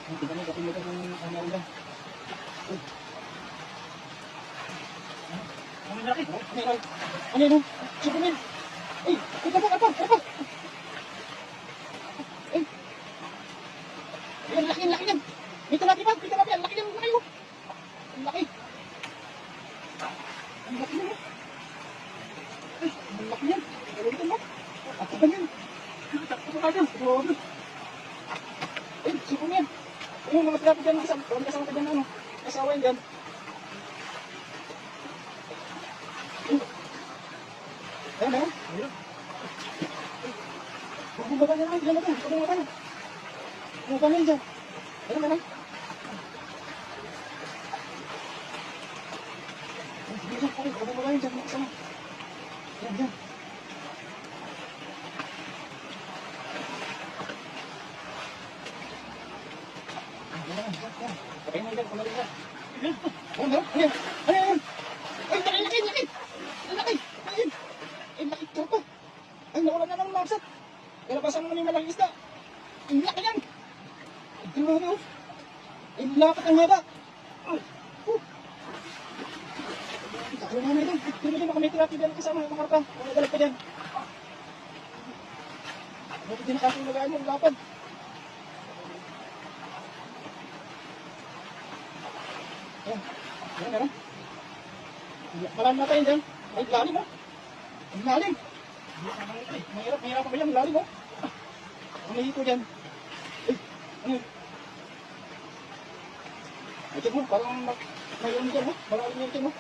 Tingnan mo, kapag mo ang ano lang. Ano na rin? Ano yun? Superman! Ay! Ito po! Ay! Ay, ang laki yan! May tilapia pa! Ang laki yan! Ang laki! Ang laki yan! Ay! Ang laki yan! Gawin mo! At iba yan! Takpo ka dyan! Grabe! Ay! Superman! Ay, mga tilapia dyan! Kasama ka dyan ano? Kasawa yan dyan! Ayun. Bumaba na lang. Ilan na doon? Bumaba na. Bumaba na yun dyan. Ayun na lang. Sige dyan. Bumaba yun dyan. Makasama. Dyan. Pakain mo dyan. Kumarin ka. Ayun. Ayun. Ay, laki. Ang laki. Ayun. Ay, laki ka pa. Ay, nawala na ng magsat. Kalabasan mo na yung malaking isda. Ang laki yan. Ay, grabe oh. Ay, lapit ang haba. Saklo na ito. Tignan mo baka may tilapia dyan kasama. Mga karpa. Mga nagalag pa dyan. Bakit din nakasulagaan mo? Ang lapad. Ayan. Meron. Marami na tayo dyan. Ay, lalim oh. Ang lalim. Mahirap pa ba yan? Lalim oh. Umihito dyan. Ay, ano yun? Ay, check mo. Parang mayroon dyan oh. Malalim yan dyan oh.